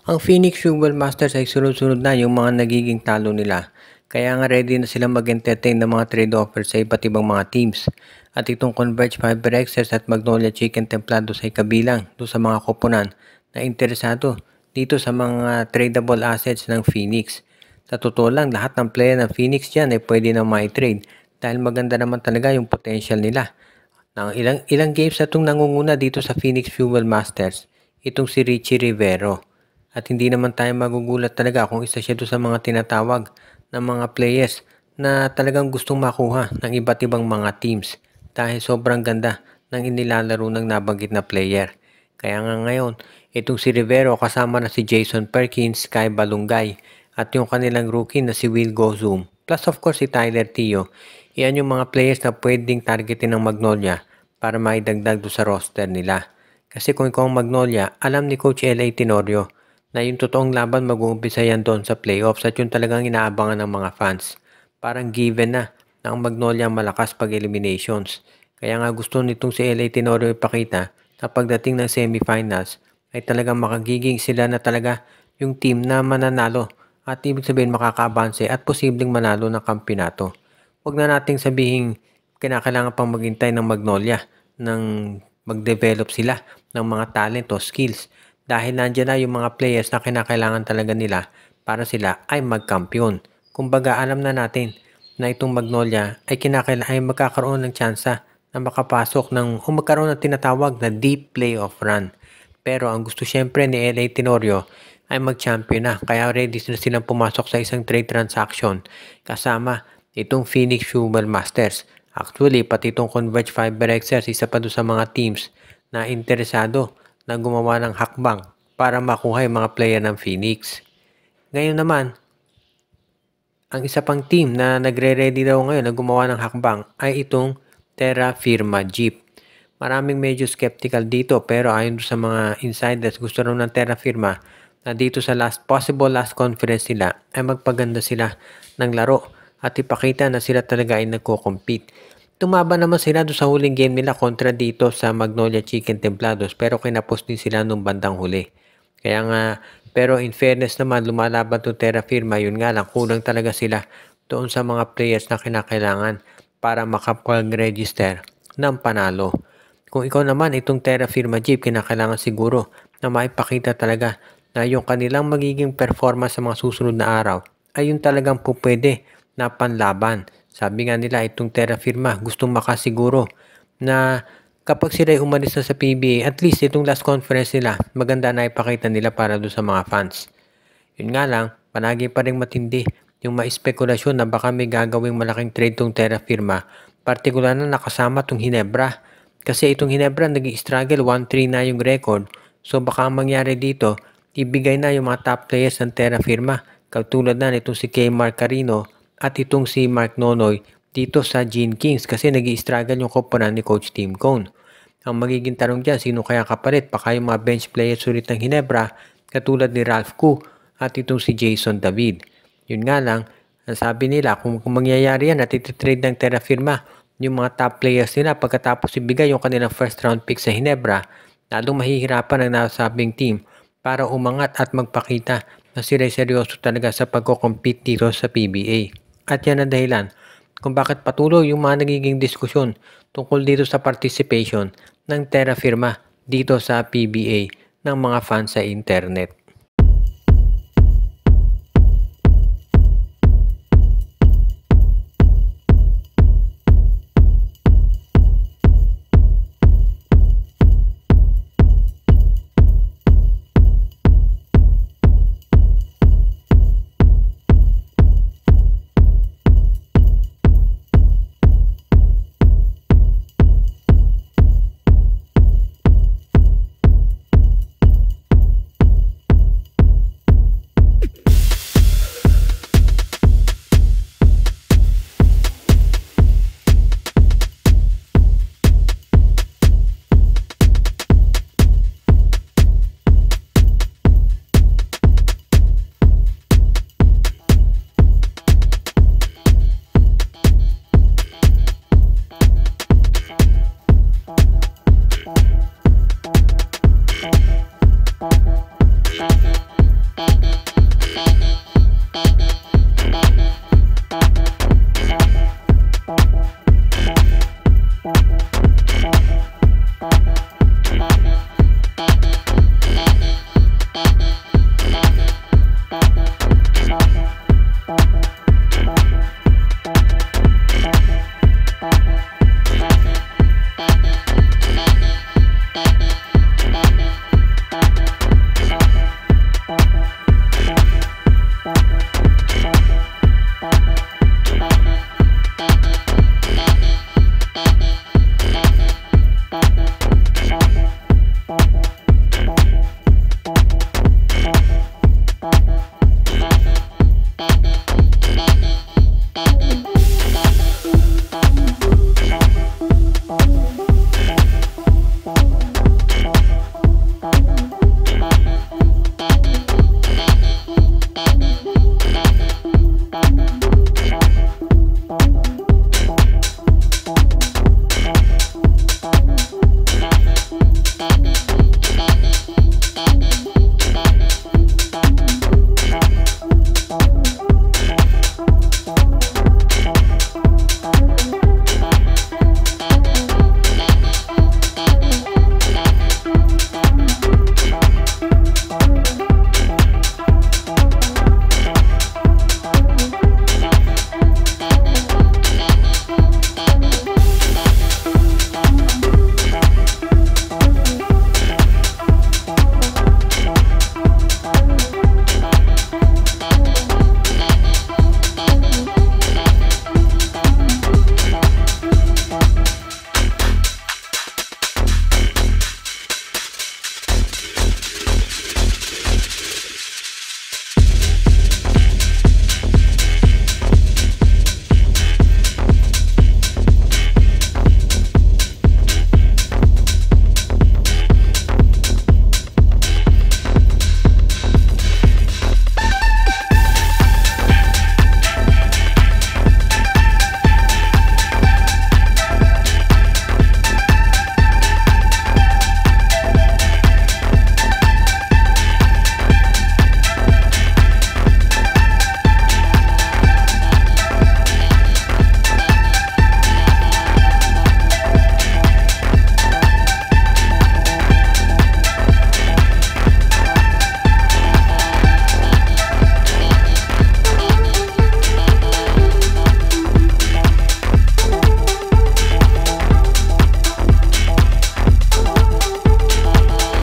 Ang Phoenix Football Masters ay sunod-sunod na yung mga nagiging talo nila. Kaya nga ready na silang mag-entertain ng mga trade offers sa iba't ibang mga teams. At itong Converge Fiber Xers at Magnolia Chicken Templados ay kabilang doon sa mga koponan na interesado dito sa mga tradable assets ng Phoenix. Sa totoo lang, lahat ng player ng Phoenix dyan ay pwede na ma-trade dahil maganda naman talaga yung potential nila. Ilang games na itong nangunguna dito sa Phoenix Fuel Masters, itong si Richie Rivero. At hindi naman tayo magugulat talaga kung isa siya doon sa mga tinatawag ng mga players na talagang gustong makuha ng iba't ibang mga teams dahil sobrang ganda ng inilalaro ng nabanggit na player. Kaya nga ngayon, itong si Rivero kasama na si Jason Perkins, Kai Balungay at yung kanilang rookie na si Will Gozum. Plus of course si Tyler Tio. Iyan yung mga players na pwedeng targetin ng Magnolia para maidagdag do sa roster nila. Kasi kung ikaw ang Magnolia, alam ni Coach L.A. Tenorio na yung totoong laban mag-uumpisa yan doon sa playoffs at yung talagang inaabangan ng mga fans. Parang given na ang Magnolia malakas pag eliminations. Kaya nga gusto nitong si L.A. Tenorio ipakita na pagdating ng semifinals ay talagang makagiging sila na talaga yung team na mananalo at ibig sabihin makakaabanse at posibleng manalo ng kampyonato. Huwag na nating sabihin kinakailangan pang maghintay ng Magnolia ng mag-develop sila ng mga talent o skills dahil nandiyan na yung mga players na kinakailangan talaga nila para sila ay magkampiyon. Kumbaga alam na natin na itong Magnolia ay ay magkakaroon ng tsansa na makapasok o magkaroon ng tinatawag na deep playoff run. Pero ang gusto syempre ni L.A. Tenorio ay mag-champion na kaya ready na silang pumasok sa isang trade transaction kasama itong Phoenix Fuel Masters. Actually, pati itong Converge Fiber Xers isa pa doon sa mga teams na interesado na gumawa ng hakbang para makuha yung mga player ng Phoenix. Ngayon naman, ang isa pang team na nagre-ready daw ngayon na gumawa ng hakbang ay itong Terra Firma Jeep. Maraming medyo skeptical dito pero ayon sa mga insiders gusto raw ng Terra Firma na dito sa possible last conference nila ay magpaganda sila ng laro at ipakita na sila talaga ay nagko-compete. Tumaban naman sila doon sa huling game nila kontra dito sa Magnolia Chicken Templados pero kinapos din sila nung bandang huli. Kaya nga, pero in fairness naman lumalaban itong Terra Firma, yun nga lang kulang talaga sila doon sa mga players na kinakailangan para makapag-register ng panalo. Kung ikaw naman itong Terra Firma Jeep, kinakailangan siguro na maipakita talaga na yung kanilang magiging performance sa mga susunod na araw ay yung talagang pupwede na panlaban. Sabi nga nila itong Terra Firma gustong makasiguro na kapag sila umalis na sa PBA, at least itong last conference nila, maganda na ipakita nila para doon sa mga fans. Yun nga lang, palagi pa rin matindi yung maispekulasyon na baka may gagawing malaking trade tong Terra Firma, partikular na nakasama tong Hinebra. Kasi itong Hinebra nag-i-struggle, 1-3 na yung record. So baka ang mangyari dito, ibigay na yung mga top players ng Terra Firma, katulad na nitong si K. Mark Carino at itong si Mark Nonoy dito sa Gene Kings kasi nag-i-struggle yung koponan ni Coach Tim Cone. Ang magiging tanong dyan, sino kaya kapalit? Baka yung mga bench players ulit ng Hinebra katulad ni Ralph Koo at itong si Jason David. Yun nga lang, ang sabi nila kung mangyayari yan at ititrade ng Terra Firma yung mga top players nila pagkatapos ibigay yung kanilang first round pick sa Hinebra, lalong mahihirapan ang nasabing team para umangat at magpakita na sila seryoso talaga sa pagko-compete dito sa PBA. At yan ang dahilan kung bakit patuloy yung mga nagiging diskusyon tungkol dito sa participation ng Terra Firma dito sa PBA ng mga fans sa internet.